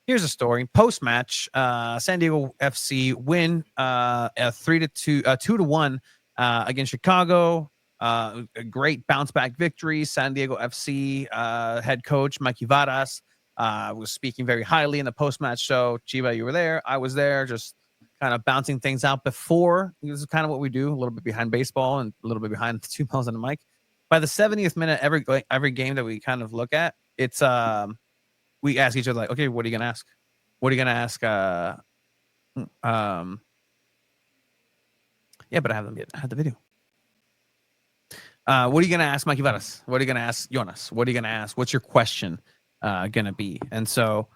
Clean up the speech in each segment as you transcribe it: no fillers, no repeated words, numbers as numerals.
here's a story. Post-match, San Diego FC win a 2-1 against Chicago. A great bounce-back victory. San Diego FC head coach Mikey Varas was speaking very highly in the post-match show. Chiva, you were there. I was there, just kind of bouncing things out before. This is kind of what we do, a little bit behind baseball and a little bit behind the 2 miles on the mic. By the 70th minute, every game that we kind of look at, it's we ask each other like, okay, what are you gonna ask? What are you gonna ask? Yeah, but I have the video. What are you gonna ask Mikey Varas? What are you gonna ask Jonas? What are you gonna ask? What's your question gonna be? And so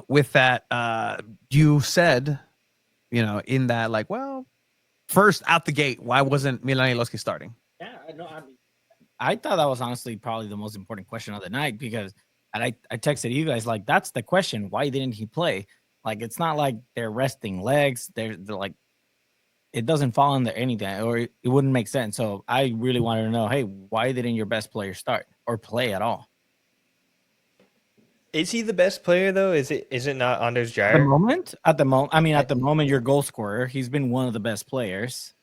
with that, you said, in that, like, well, first out the gate, why wasn't Milan Iloski starting? Yeah, I thought that was honestly probably the most important question of the night, because I texted you guys like, that's the question. Why didn't he play? Like, it's not like they're resting legs. They're like, it doesn't fall under anything, or it wouldn't make sense. So I really wanted to know, hey, why didn't your best player start or play at all? Is he the best player though? Is it not Anders Dreyer? At the moment, your goal scorer. He's been one of the best players.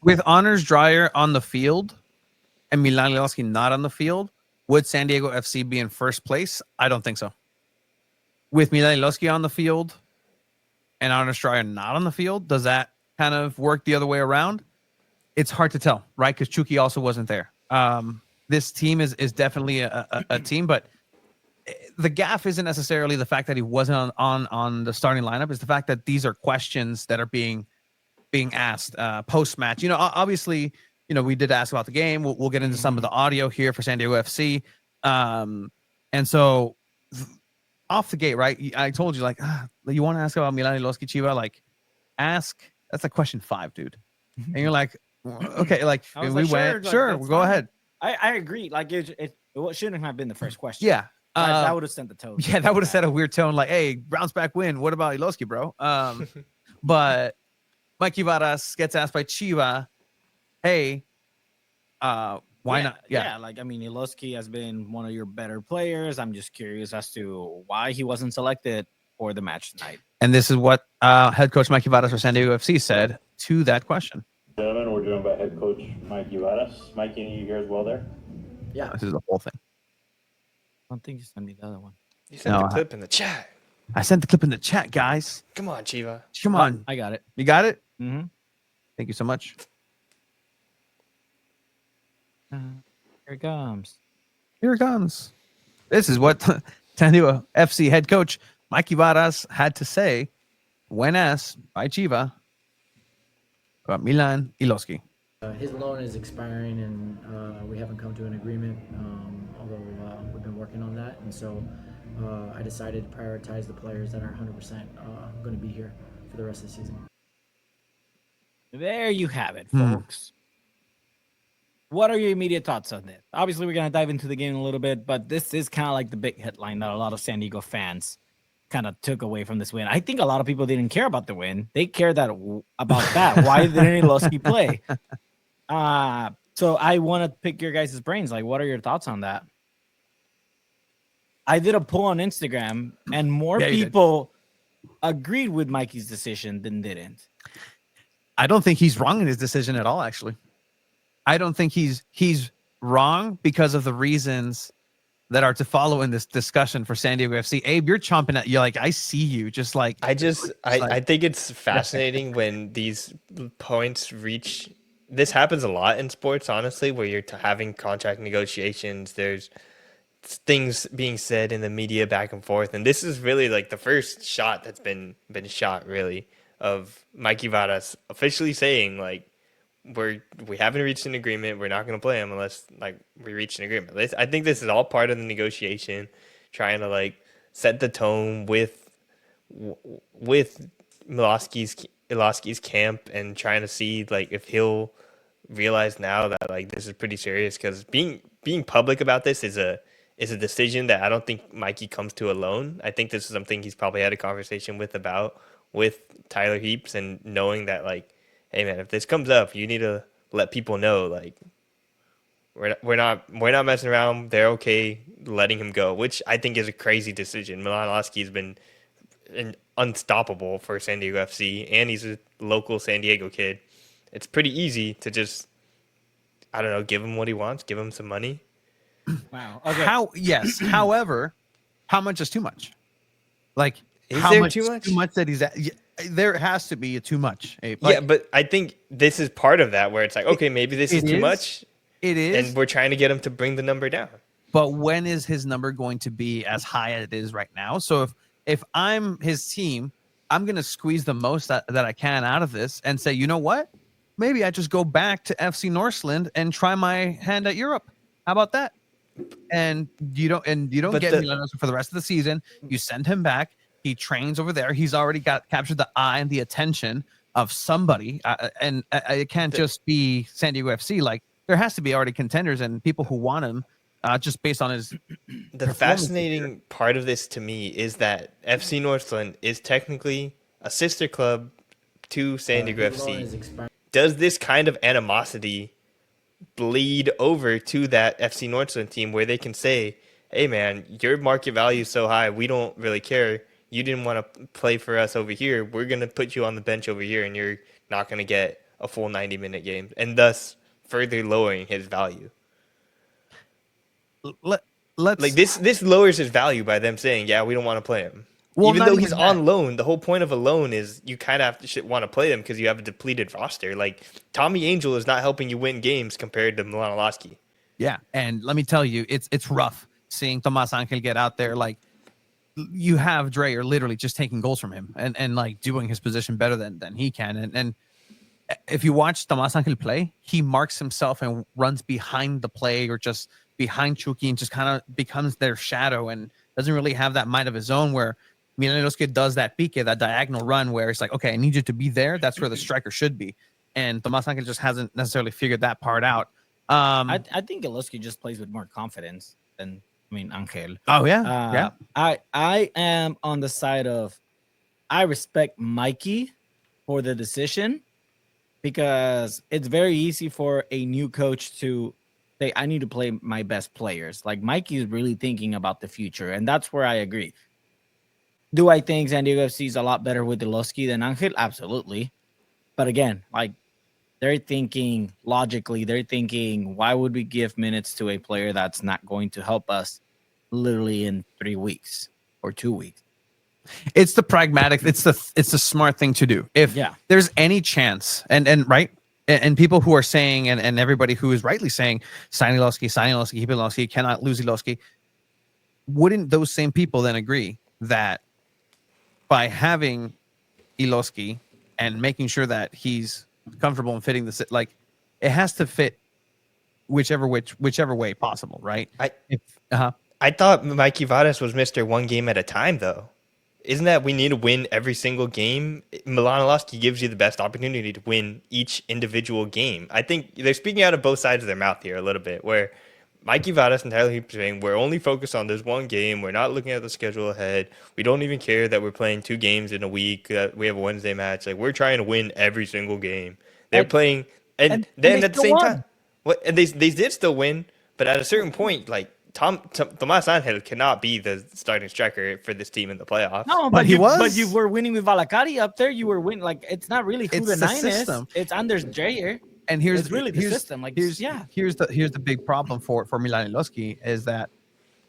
With Anders Dreyer on the field and Milan Iloski not on the field, would San Diego FC be in first place? I don't think so. With Milan Iloski on the field and Anders Dreyer not on the field, does that kind of work the other way around? It's hard to tell, right? Because Chucky also wasn't there. This team is definitely a team, but the gaffe isn't necessarily the fact that he wasn't on the starting lineup. It's the fact that these are questions that are being asked post-match. Obviously, we did ask about the game. We'll get into some of the audio here for San Diego FC. And so off the gate, right? I told you, like, you want to ask about Milan Iloski, Chiva? Like, ask. That's like question 5, dude. And you're like, okay, like, we went, sure, we'll go ahead. I agree. Like, it shouldn't have been the first question. Yeah. That would have sent the tone. Yeah, that would have set a weird tone. Like, hey, bounce back win. What about Iloski, bro? But Mikey Varas gets asked by Chiva, hey, why not? Yeah. Like, I mean, Iloski has been one of your better players. I'm just curious as to why he wasn't selected for the match tonight. And this is what head coach Mikey Varas for San Diego FC said to that question. Gentlemen, we're joined by head coach Mikey Varas. Mikey, are you here as well there? Yeah. This is the whole thing. I don't think you sent me the other one. You sent the clip in the chat. I sent the clip in the chat, guys. Come on, Chiva. Come on. I got it. You got it? Mm-hmm. Thank you so much. Here it comes. Here it comes. This is what San Diego FC head coach Mikey Varas had to say when asked by Chiva about Milan Iloski. His loan is expiring, and we haven't come to an agreement, although we've been working on that. And so I decided to prioritize the players that are 100% going to be here for the rest of the season. There you have it, folks. What are your immediate thoughts on this? Obviously, we're going to dive into the game a little bit, but this is kind of like the big headline that a lot of San Diego fans kind of took away from this win. I think a lot of people didn't care about the win. They cared about that. Why didn't Iloski play? So I want to pick your guys' brains. Like, what are your thoughts on that? I did a poll on Instagram, and more people agreed with Mikey's decision than didn't. I don't think he's wrong in his decision at all, actually. I don't think he's wrong because of the reasons that are to follow in this discussion for San Diego FC. Abe, you're chomping at you. Like, I see you just like. I think it's fascinating when these points reach. This happens a lot in sports, honestly, where you're having contract negotiations. There's things being said in the media back and forth. And this is really like the first shot that's been shot, really, of Mikey Varas officially saying, like, we haven't reached an agreement. We're not going to play him unless, like, we reach an agreement. I think this is all part of the negotiation, trying to, like, set the tone with Iloski's camp, and trying to see, like, if he'll realize now that, like, this is pretty serious, because being public about this is a decision that I don't think Mikey comes to alone. I think this is something he's probably had a conversation with Tyler Heaps, and knowing that, like, hey man, if this comes up, you need to let people know, like, We're not messing around. They're okay letting him go, which I think is a crazy decision. Milan Iloski has been unstoppable for San Diego FC, and he's a local San Diego kid. It's pretty easy to just, I don't know, give him what he wants, give him some money. Wow. Okay. Yes. However, how much is too much? Like, Is how there much too is much? too much that he's at? There has to be a too much. Yeah, but I think this is part of that where it's like, okay, maybe this is it too is. much, It is. and we're trying to get him to bring the number down. But when is his number going to be as high as it is right now? So if I'm his team, I'm going to squeeze the most that I can out of this and say, you know what? Maybe I just go back to FC Northland and try my hand at Europe. How about that? And you don't But get Milan Iloski for the rest of the season. You send him back. He trains over there. He's already captured the eye and the attention of somebody. And it can't just be San Diego FC. Like, there has to be already contenders and people who want him just based on his. The fascinating part of this to me is that FC Northland is technically a sister club to San Diego FC. Does this kind of animosity bleed over to that FC Northland team where they can say, hey man, your market value is so high, we don't really care. You didn't want to play for us over here. We're going to put you on the bench over here and you're not going to get a full 90-minute game, and thus further lowering his value. Let's Like this lowers his value by them saying, yeah, we don't want to play him. Well, Even not though even he's that. on loan, the whole point of a loan is you kind of have to want to play him because you have a depleted roster. Like, Tommy Angel is not helping you win games compared to Milan Iloski. Yeah, and let me tell you, it's rough seeing Tomas Angel get out there. Like, you have Dreyer literally just taking goals from him and like doing his position better than he can. And if you watch Tomas Angel play, he marks himself and runs behind the play or just behind Chucky and just kind of becomes their shadow and doesn't really have that mind of his own where Milan Iloski does that pique, that diagonal run where it's like, okay, I need you to be there. That's where the striker should be. And Tomas Angel just hasn't necessarily figured that part out. I think Iloski just plays with more confidence than Angel. Oh yeah, yeah. I am on the side of I respect Mikey for the decision because it's very easy for a new coach to say, I need to play my best players. Like, Mikey is really thinking about the future, and that's where I agree. Do I think San Diego FC is a lot better with Iloski than Angel? Absolutely. But again, like, they're thinking logically. They're thinking, why would we give minutes to a player that's not going to help us literally in 3 weeks or 2 weeks? It's the pragmatic. It's the smart thing to do. If there's any chance, and right, and people who are saying, and everybody who is rightly saying, sign Iloski, keep Iloski, cannot lose Iloski. Wouldn't those same people then agree that by having Iloski and making sure that he's comfortable and fitting the like, it has to fit whichever way possible, right? I thought Mikey Vadas was Mr. One game at a time, though. Isn't that we need to win every single game? Milan Iloski gives you the best opportunity to win each individual game. I think they're speaking out of both sides of their mouth here a little bit, where Mikey Vadas and Tyler Heap saying we're only focused on this one game. We're not looking at the schedule ahead. We don't even care that we're playing 2 games in a week. We have a Wednesday match. Like, we're trying to win every single game. They're playing, and then at the same time, and they did still win. But at a certain point, like, Tomas Angel cannot be the starting striker for this team in the playoffs. No, but you were winning with Valakari up there. You were winning. Like, it's not really who the nine is. It's Anders Dreyer. And here's really the system. Like, here's the big problem for Milan Iloski is that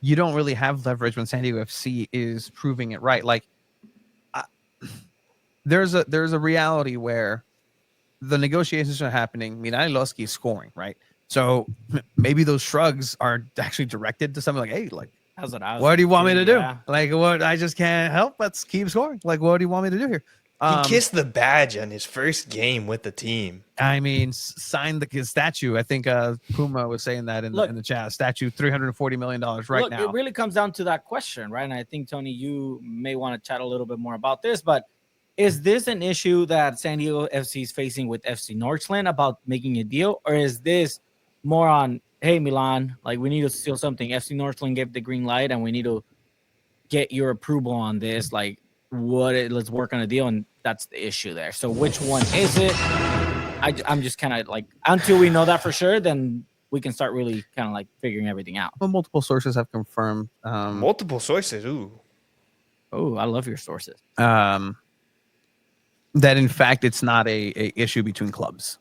you don't really have leverage when San Diego FC is proving it right. Like, there's a reality where the negotiations are happening. Milan Iloski is scoring, right? So maybe those shrugs are actually directed to something like, hey, like, what do you want me to do? Yeah. Like, what? I just can't help but keep scoring. Like, what do you want me to do here? He kissed the badge on his first game with the team. I mean, signed the statue. I think Puma was saying that in the chat. Statue, $340 million right now. It really comes down to that question, right? And I think, Tony, you may want to chat a little bit more about this, but is this an issue that San Diego FC is facing with FC Northland about making a deal? Or is this more on, hey, Milan, like, we need to steal something. FC Northland gave the green light, and we need to get your approval on this. Like, let's work on a deal, and that's the issue there. So which one is it? I'm just kind of like, until we know that for sure, then we can start really kind of like figuring everything out. Well, multiple sources have confirmed Multiple sources. Ooh. Oh, I love your sources. that in fact it's not a issue between clubs.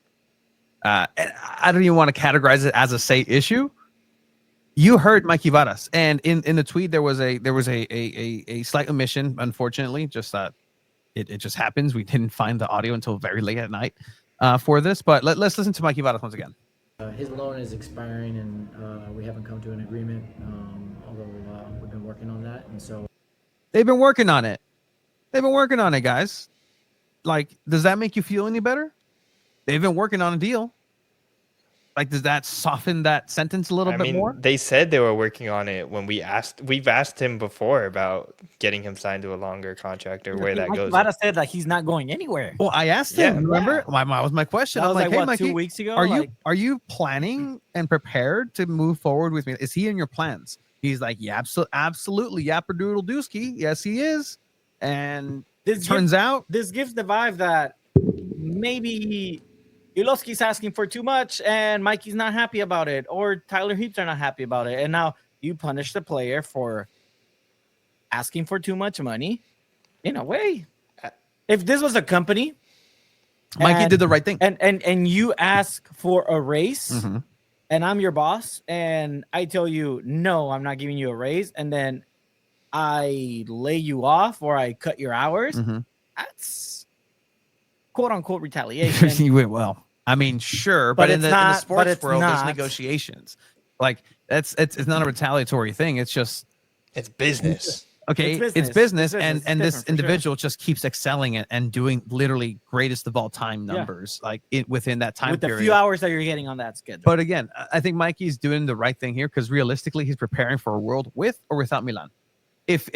And I don't even want to categorize it as a say issue. You heard Mikey Varas, and in the tweet there was a slight omission. Unfortunately, just it just happens. We didn't find the audio until very late at night for this. But let's listen to Mikey Varas once again. His loan is expiring, and we haven't come to an agreement. Although we've been working on that, and so They've been working on it. They've been working on it, guys. Like, does that make you feel any better? They've been working on a deal. Like, does that soften that sentence a little bit more? They said they were working on it when we've asked him before about getting him signed to a longer contract or where that goes. Lada said like he's not going anywhere. Well, I asked him. Remember, that was my question. That I'm was like, hey, what, Mikey, 2 weeks ago? Are you planning and prepared to move forward with me? Is he in your plans? He's like, yeah, absolutely, yapperdoodle dooski. Yes, he is. And this gives the vibe that maybe Iloski's asking for too much and Mikey's not happy about it, or Tyler Heaps are not happy about it. And now you punish the player for asking for too much money. In a way, if this was a company, Mikey did the right thing. And you ask for a raise, and I'm your boss, and I tell you, no, I'm not giving you a raise, and then I lay you off or I cut your hours, that's quote unquote retaliation. Well, I mean, sure, but in the sports world, there's negotiations. Like it's not a retaliatory thing. It's just business. Okay, it's business. And this individual just keeps excelling and doing literally greatest of all time numbers, like within that time with period. The few hours that you're getting on that schedule. But again, I think Mikey's doing the right thing here because realistically, he's preparing for a world with or without Milan. If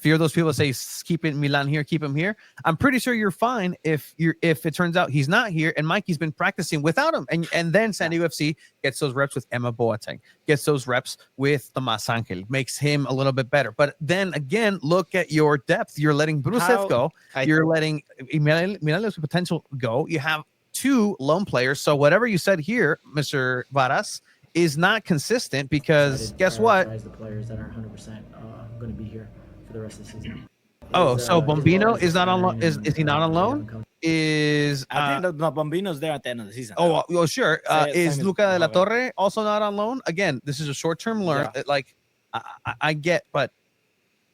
you're those people that say keep it Milan here, keep him here, I'm pretty sure you're fine if it turns out he's not here and Mikey's been practicing without him, and then SanDiego FC gets those reps with Emma Boateng, gets those reps with Tomas Angel, makes him a little bit better. But then again, look at your depth. You're letting Brucev go. You're letting Milan Iloski potential go. You have two lone players. So whatever you said here, Mr. Varas, is not consistent because guess what? The players that are 100% going to be here for the rest of the season. Oh, so Bombino is not on loan? Is he not on loan? I think the Bombino's there at the end of the season. Oh, well, sure. Is Luca de la Torre also not on loan? Again, this is a short-term loan. Yeah. Like I get, but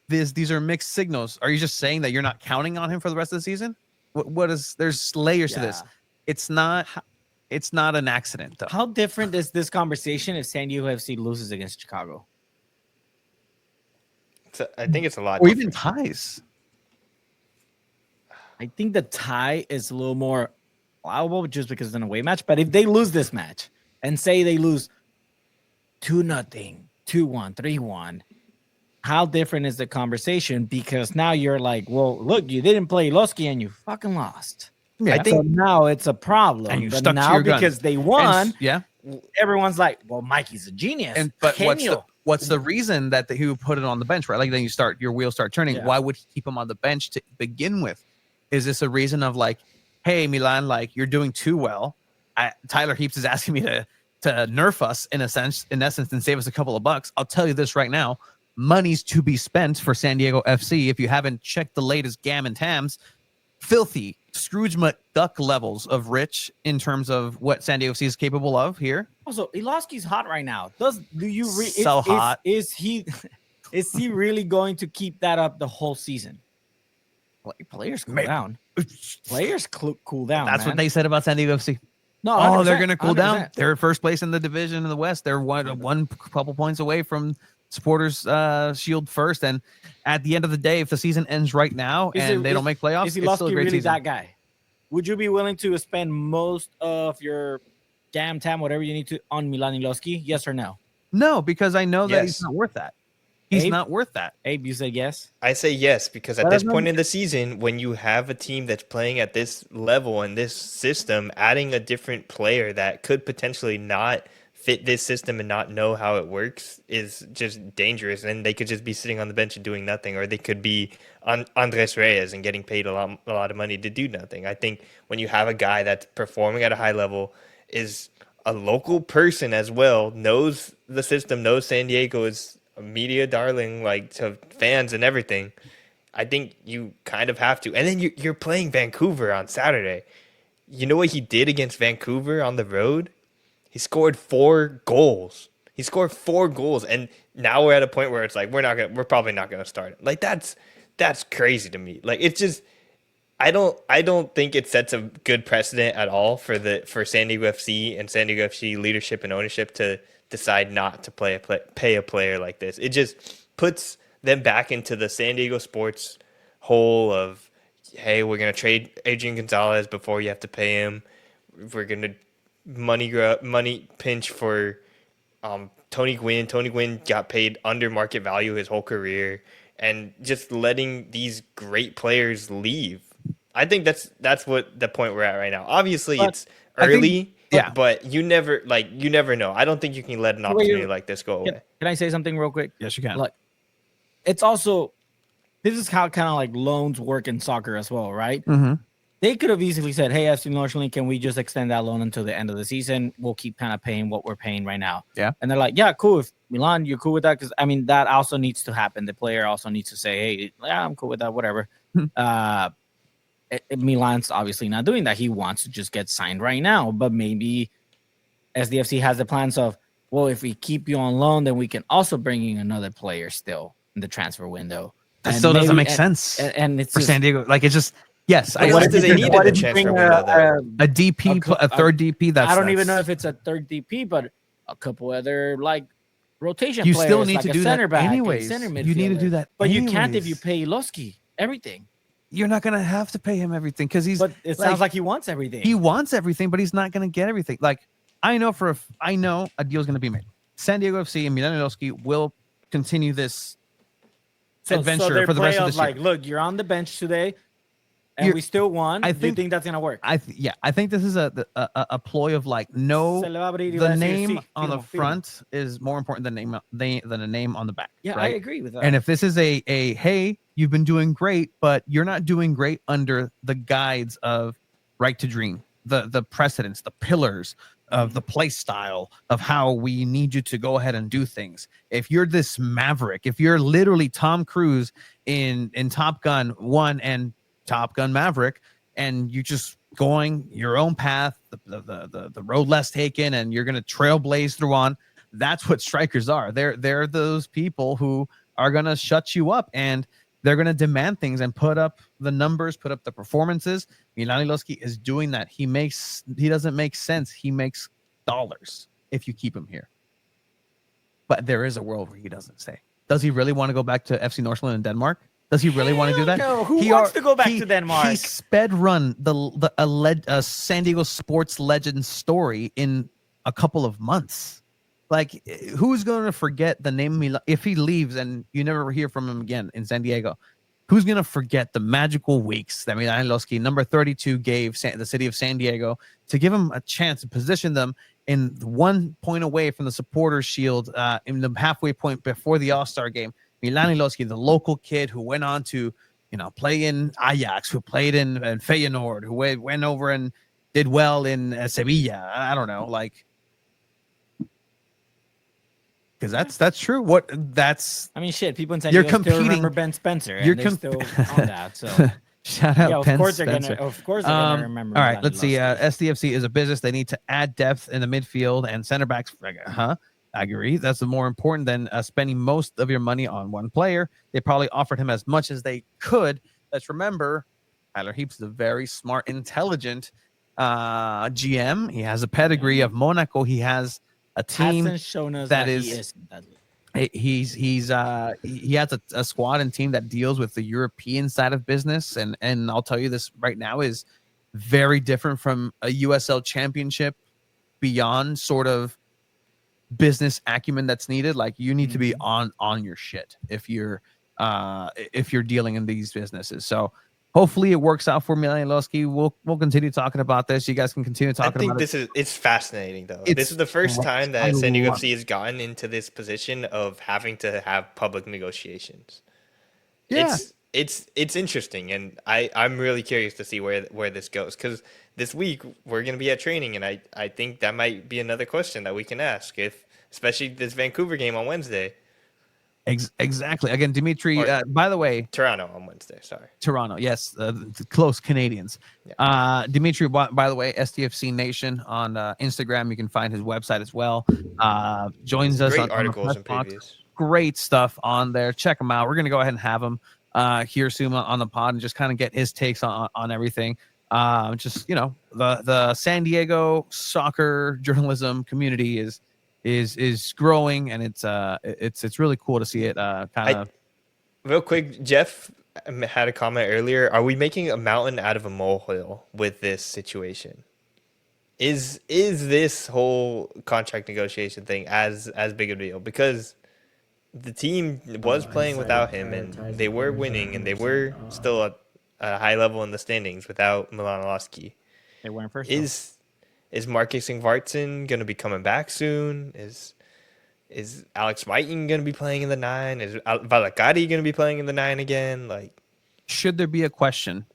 these are mixed signals. Are you just saying that you're not counting on him for the rest of the season? What is? There's layers to this. It's not an accident, though. How different is this conversation if SanDiego FC loses against Chicago? I think it's a lot. Or even ties. I think the tie is a little more allowable just because it's an away match. But if they lose this match and say they lose 2-0, 2-1, 3-1, how different is the conversation? Because now you're like, well, look, you didn't play Iloski and you fucking lost. Yeah. I think so now it's a problem. And you but stuck now to your because they won, and, everyone's like, well, Mikey's a genius. But what's the reason that he would put it on the bench, right? Like then your wheels start turning. Yeah. Why would he keep him on the bench to begin with? Is this a reason of like, hey, Milan, like you're doing too well. Tyler Heaps is asking me to nerf us in essence, and save us a couple of bucks. I'll tell you this right now. Money's to be spent for SanDiego FC. If you haven't checked the latest Gam and Tams, filthy Scrooge McDuck levels of rich in terms of what SanDiego FC is capable of here. Also, Iloski's hot right now. Hot? Is he really going to keep that up the whole season? Players cool down. Players cool down. That's man. what they said about SanDiego FC. No, they're going to cool 100%. down. They're first place in the division in the West. They're one couple points away from Supporters Shield first, and at the end of the day, if the season ends right now they don't make playoffs, is Iloski really that guy? Would you be willing to spend most of your damn time, whatever you need to, on Milan Iloski? Yes or no? No, because I know that he's not worth that. He's not worth that. Abe, you said yes? I say yes, because at this point in the season, when you have a team that's playing at this level and this system, adding a different player that could potentially not fit this system and not know how it works is just dangerous. And they could just be sitting on the bench and doing nothing, or they could be on Andres Reyes and getting paid a lot of money to do nothing. I think when you have a guy that's performing at a high level, is a local person as well, knows the system, knows San Diego is a media darling, like to fans and everything. I think you kind of have to. And then you're playing Vancouver on Saturday. You know what he did against Vancouver on the road? He scored 4 goals. He scored 4 goals, and now we're at a point where it's like we're probably not gonna start it. Like that's crazy to me. Like it's just I don't think it sets a good precedent at all for San Diego FC and San Diego FC leadership and ownership to decide not to pay a player like this. It just puts them back into the San Diego sports hole of, hey, we're gonna trade Adrian Gonzalez before you have to pay him. We're gonna money pinch for Tony Gwynn. Tony Gwynn got paid under market value his whole career, and just letting these great players leave. I think that's what the point we're at right now. Obviously, it's early, but you never know. I don't think you can let an opportunity like this go away. Can I say something real quick? Yes, you can. Look, it's also, this is how kind of like loans work in soccer as well, right? Mm-hmm. They could have easily said, hey, FC Northland, can we just extend that loan until the end of the season? We'll keep kind of paying what we're paying right now. Yeah. And they're like, yeah, cool. If Milan, you're cool with that? Because, I mean, that also needs to happen. The player also needs to say, hey, yeah, I'm cool with that, whatever. Milan's obviously not doing that. He wants to just get signed right now. But maybe SDFC has the plans of, well, if we keep you on loan, then we can also bring in another player still in the transfer window. That still doesn't make sense. And it's for just, San Diego. Like, it's just, yes. What do they need in the transfer window, though? A DP, a third DP. I don't even know if it's a third DP, but a couple other like rotation you players. still need like to a do center that back, anyways. center You need to do that, but you can't if you pay Iloski everything. You're not gonna have to pay him everything because he's. But it sounds like he wants everything. He wants everything, but he's not gonna get everything. Like I know a deal's gonna be made. San Diego FC and Milan Iloski will continue this adventure for the rest of this year. Like, look, you're on the bench today, and we still won. Do you think that's gonna work? I think this is a ploy of like, no, the name on the front is more important than the name on the back. Yeah, right? I agree with that. And if this is a hey, you've been doing great, but you're not doing great under the guides of Right to Dream, the precedents, the pillars of the play style of how we need you to go ahead and do things. If you're this maverick, if you're literally Tom Cruise in Top Gun 1 and Top Gun Maverick, and you're just going your own path, the road less taken, and you're going to trailblaze through on, that's what strikers are. They're those people who are going to shut you up, and they're going to demand things and put up the numbers, put up the performances. Milan Iloski is doing that. He doesn't make sense. He makes dollars if you keep him here. But there is a world where he doesn't stay. Does he really want to go back to FC Northland in Denmark? Does he really want to do that? No, who wants to go back to Denmark? He sped run a San Diego sports legend story in a couple of months. Like, who's going to forget the name Milan if he leaves and you never hear from him again in San Diego? Who's going to forget the magical weeks that Milan Iloski, number 32, gave the city of San Diego to give him a chance to position them in 1 point away from the supporters' shield in the halfway point before the All-Star game? Milan Iloski, the local kid who went on to, play in Ajax, who played in Feyenoord, who went over and did well in Sevilla. I don't know, like. Because that's true. I mean, shit. People in San Diego still remember Ben Spencer, and they're still on that. So shout out, Ben Spencer. Of course, they're gonna remember. All right, let's see. SDFC is a business. They need to add depth in the midfield and center backs. I agree. That's more important than spending most of your money on one player. They probably offered him as much as they could. Let's remember, Tyler Heaps is a very smart, intelligent GM. He has a pedigree of Monaco. He has a team that is he has a squad and team that deals with the European side of business, and I'll tell you this right now is very different from a USL championship beyond sort of business acumen that's needed. Like, you need to be on your shit if you're dealing in these businesses. So hopefully it works out for Milan Iloski. We'll continue talking about this. You guys can continue talking about it. It's fascinating, though. This is the first time that San Diego FC has gotten into this position of having to have public negotiations. Yeah. It's interesting, and I'm really curious to see where this goes, because this week we're going to be at training, and I think that might be another question that we can ask, especially this Vancouver game on Wednesday. Exactly. Again, Dimitri. Or- By the way, Toronto on Wednesday. Sorry, Toronto. Yes, the close Canadians. Yeah. Dimitri. By the way, SDFC Nation on Instagram. You can find his website as well. Joins us great on articles the and press box. previews. Great stuff on there. Check him out. We're gonna go ahead and have him here soon on the pod and just kind of get his takes on everything. Just the San Diego soccer journalism community is growing, and it's really cool to see it kind of. Real quick, Jeff had a comment earlier. Are we making a mountain out of a molehill with this situation? Is this whole contract negotiation thing as big a deal? Because the team was playing without him, and they were winning, and they were still at a high level in the standings without Milan Iloski. They weren't first. Is Marcus Ingvartsen going to be coming back soon? Is Alex Whiting going to be playing in the 9? Is Valakari going to be playing in the 9 again? Like, should there be a question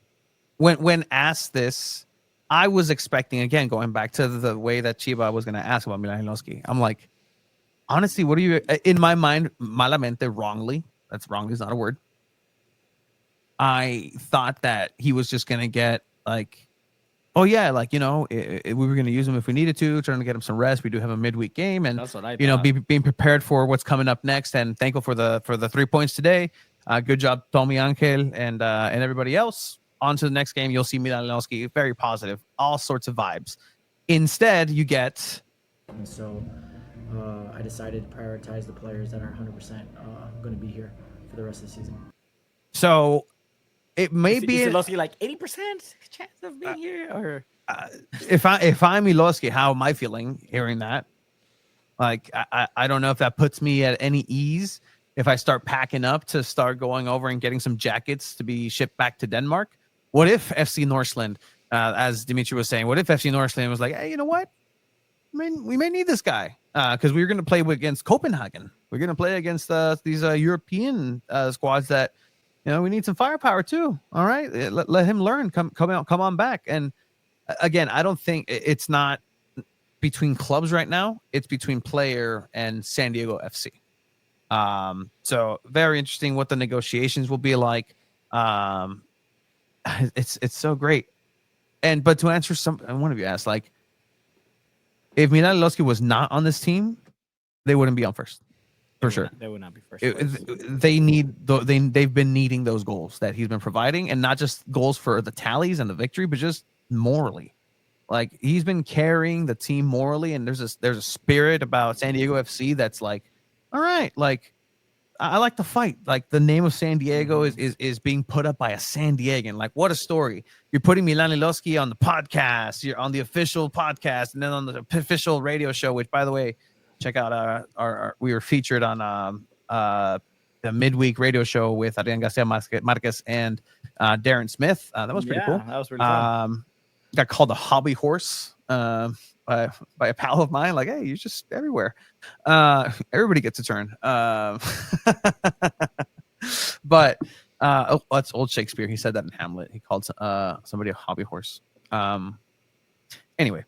when asked this? I was expecting, again, going back to the way that Chiba was going to ask about Milan Iloski. I'm like, honestly, what are you, in my mind, malamente, wrongly, that's wrongly is not a word. I thought that he was just going to get like, oh yeah, like, we were going to use him if we needed to, trying to get him some rest. We do have a midweek game, and that's what I thought. Being prepared for what's coming up next, and thankful for the 3 points today. Good job, Tommy Angel and everybody else. On to the next game, you'll see Milan Iloski, very positive, all sorts of vibes. Instead, you get. And so I decided to prioritize the players that are 100% going to be here for the rest of the season. So it may be Iloski like 80% chance of being here, or if I'm Iloski, how am I feeling hearing that? Like I don't know if that puts me at any ease if I start packing up to start going over and getting some jackets to be shipped back to Denmark. What if FC Northland, as Dimitri was saying, what if FC Northland was like, hey, you know what? We may need this guy because we're going to play against Copenhagen. We're going to play against these European squads that, we need some firepower too. All right, let him learn. Come on back. And again, I don't think it's not between clubs right now. It's between player and San Diego FC. So very interesting what the negotiations will be like. It's so great. But to answer one of you asked, like, if Milan Iloski was not on this team, they wouldn't be on first. For sure. They would not be first. They've been needing those goals that he's been providing, and not just goals for the tallies and the victory, but just morally. Like, he's been carrying the team morally, and there's a spirit about San Diego FC that's like, all right, like, I like to fight. Like, the name of San Diego is being put up by a San Diegan. Like, what a story. You're putting Milan Iloski on the podcast. You're on the official podcast, and then on the official radio show, which, by the way, check out our we were featured on the midweek radio show with Adrian Garcia Marquez and Darren Smith. That was pretty cool. That was pretty fun. Got called the hobby horse by a pal of mine. Like, hey, you're just everywhere. Everybody gets a turn. But that's old Shakespeare. He said that in Hamlet. He called somebody a hobby horse. Anyway,